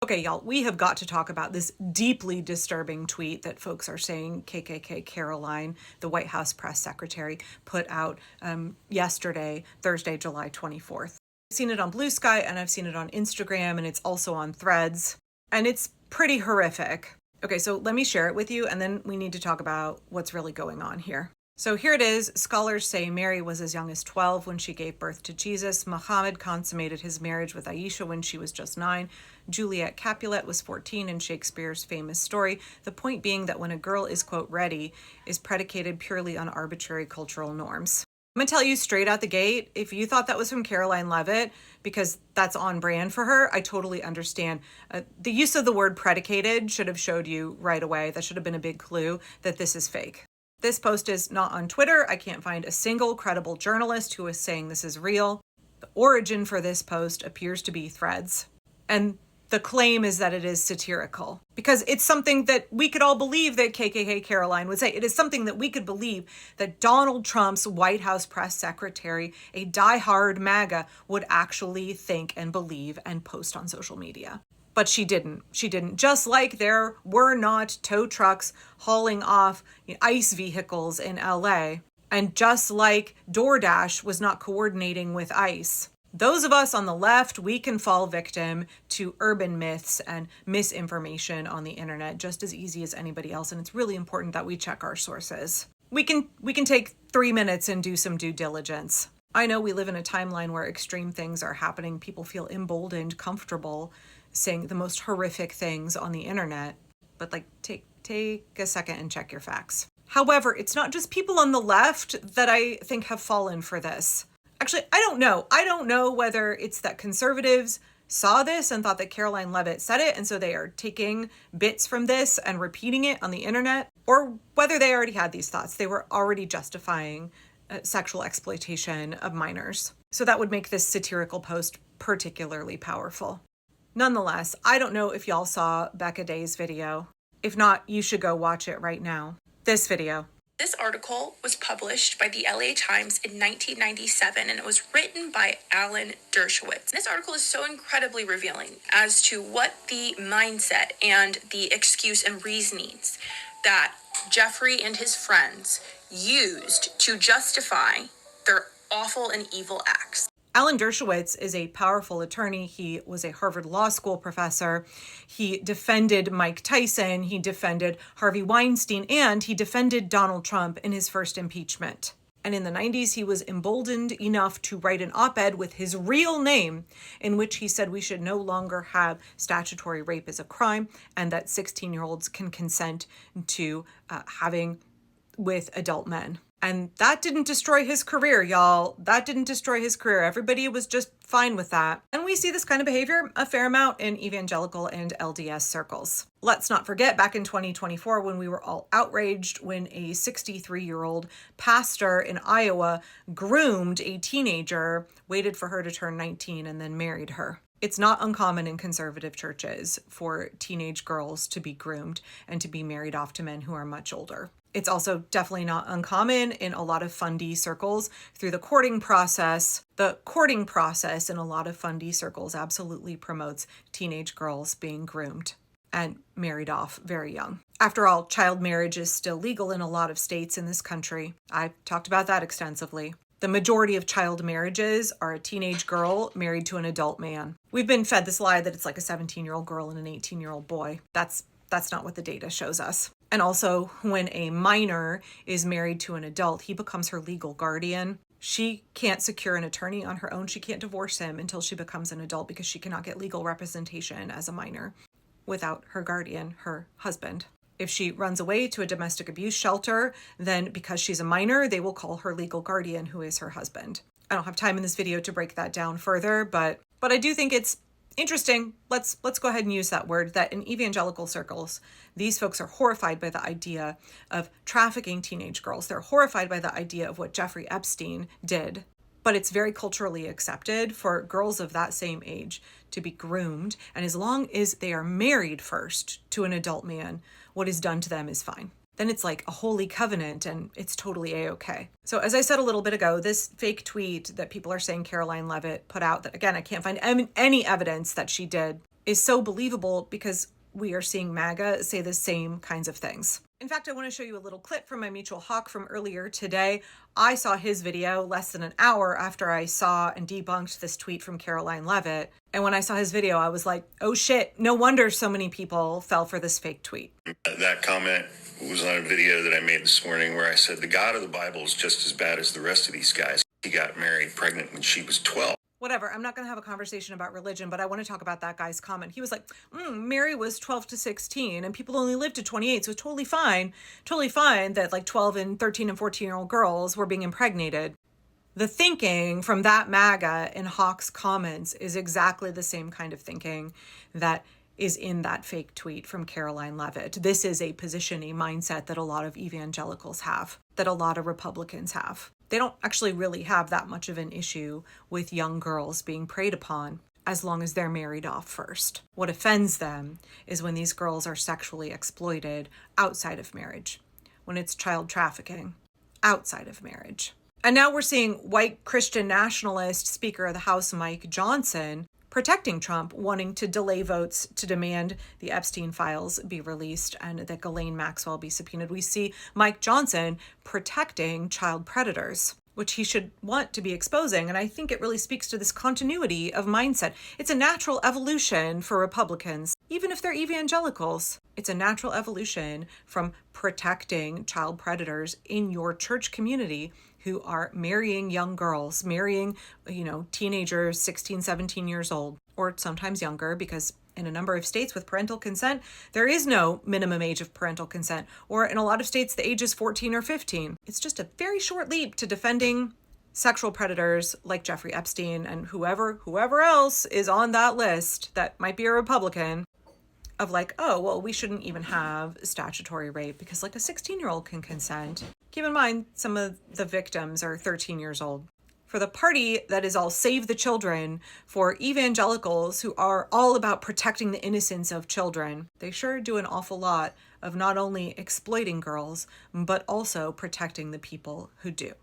Okay, y'all, we have got to talk about this deeply disturbing tweet that folks are saying KKK Caroline, the White House press secretary, put out yesterday, Thursday, July 24th. I've seen it on Blue Sky and I've seen it on Instagram, and it's also on Threads, and it's pretty horrific. Okay, so let me share it with you, and then we need to talk about what's really going on here. So here it is. Scholars say Mary was as young as 12 when she gave birth to Jesus. Muhammad consummated his marriage with Aisha when she was just 9. Juliet Capulet was 14 in Shakespeare's famous story. The point being that when a girl is, quote, ready, is predicated purely on arbitrary cultural norms. I'm going to tell you straight out the gate, if you thought that was from Caroline Leavitt, because that's on brand for her, I totally understand. The use of the word predicated should have showed you right away. That should have been a big clue that this is fake. This post is not on Twitter. I can't find a single credible journalist who is saying this is real. The origin for this post appears to be Threads. And the claim is that it is satirical, because it's something that we could all believe that KKK Caroline would say. It is something that we could believe that Donald Trump's White House press secretary, a diehard MAGA, would actually think and believe and post on social media. But she didn't. She didn't. Just like there were not tow trucks hauling off ICE vehicles in LA. And just like DoorDash was not coordinating with ICE. Those of us on the left, we can fall victim to urban myths and misinformation on the internet just as easy as anybody else. And it's really important that we check our sources. We can take 3 minutes and do some due diligence. I know we live in a timeline where extreme things are happening. People feel emboldened, comfortable saying the most horrific things on the internet, but take a second and check your facts. However, it's not just people on the left that I think have fallen for this. Actually, I don't know. I don't know whether it's that conservatives saw this and thought that Caroline Leavitt said it, and so they are taking bits from this and repeating it on the internet, or whether they already had these thoughts. They were already justifying sexual exploitation of minors. So that would make this satirical post particularly powerful. Nonetheless, I don't know if y'all saw Bekah Day's video. If not, you should go watch it right now. This video. This article was published by the LA Times in 1997, and it was written by Alan Dershowitz. This article is so incredibly revealing as to what the mindset and the excuse and reasonings that Jeffrey and his friends used to justify their awful and evil acts. Alan Dershowitz is a powerful attorney. He was a Harvard Law School professor. He defended Mike Tyson. He defended Harvey Weinstein, and he defended Donald Trump in his first impeachment. And in the 90s, he was emboldened enough to write an op-ed with his real name in which he said we should no longer have statutory rape as a crime, and that 16-year-olds can consent to having with adult men. And that didn't destroy his career, y'all. That didn't destroy his career. Everybody was just fine with that. And we see this kind of behavior a fair amount in evangelical and LDS circles. Let's not forget back in 2024 when we were all outraged when a 63-year-old pastor in Iowa groomed a teenager, waited for her to turn 19, and then married her. It's not uncommon in conservative churches for teenage girls to be groomed and to be married off to men who are much older. It's also definitely not uncommon in a lot of fundie circles through the courting process. The courting process in a lot of fundie circles absolutely promotes teenage girls being groomed and married off very young. After all, child marriage is still legal in a lot of states in this country. I've talked about that extensively. The majority of child marriages are a teenage girl married to an adult man. We've been fed this lie that it's like a 17-year-old girl and an 18-year-old boy. That's not what the data shows us. And also, when a minor is married to an adult, he becomes her legal guardian. She can't secure an attorney on her own. She can't divorce him until she becomes an adult because she cannot get legal representation as a minor without her guardian, her husband. If she runs away to a domestic abuse shelter, then because she's a minor, they will call her legal guardian, who is her husband. I don't have time in this video to break that down further, but I do think it's interesting. Let's go ahead and use that word, that in evangelical circles, these folks are horrified by the idea of trafficking teenage girls. They're horrified by the idea of what Jeffrey Epstein did. But it's very culturally accepted for girls of that same age to be groomed. And as long as they are married first to an adult man, what is done to them is fine. Then it's like a holy covenant and it's totally a-okay. So as I said a little bit ago, this fake tweet that people are saying Caroline Leavitt put out, that again, I can't find any evidence that she did. is so believable because we are seeing MAGA say the same kinds of things. In fact, I want to show you a little clip from my mutual hawk from earlier today. I saw his video less than an hour after I saw and debunked this tweet from Caroline Leavitt. And when I saw his video, I was like, oh shit, no wonder so many people fell for this fake tweet. That comment was on a video that I made this morning where I said the God of the Bible is just as bad as the rest of these guys. He got married pregnant when she was 12. Whatever, I'm not going to have a conversation about religion, but I want to talk about that guy's comment. He was like, Mary was 12 to 16 and people only lived to 28, so totally fine that like 12 and 13 and 14-year-old girls were being impregnated. The thinking from that MAGA in Hawk's comments is exactly the same kind of thinking that is in that fake tweet from Caroline Leavitt. This is a position, a mindset that a lot of evangelicals have, that a lot of Republicans have. They don't actually really have that much of an issue with young girls being preyed upon as long as they're married off first. What offends them is when these girls are sexually exploited outside of marriage, when it's child trafficking outside of marriage. And now we're seeing white Christian nationalist Speaker of the House Mike Johnson protecting Trump, wanting to delay votes to demand the Epstein files be released and that Ghislaine Maxwell be subpoenaed. We see Mike Johnson protecting child predators, which he should want to be exposing. And I think it really speaks to this continuity of mindset. It's a natural evolution for Republicans, even if they're evangelicals. It's a natural evolution from protecting child predators in your church community who are marrying young girls, marrying, teenagers, 16, 17 years old, or sometimes younger, because in a number of states with parental consent, there is no minimum age of parental consent, or in a lot of states, the age is 14 or 15. It's just a very short leap to defending sexual predators like Jeffrey Epstein and whoever else is on that list that might be a Republican, of like, oh, well, we shouldn't even have statutory rape because like a 16-year-old can consent. Keep in mind, some of the victims are 13 years old. For the party that is all save the children, for evangelicals who are all about protecting the innocence of children, they sure do an awful lot of not only exploiting girls, but also protecting the people who do.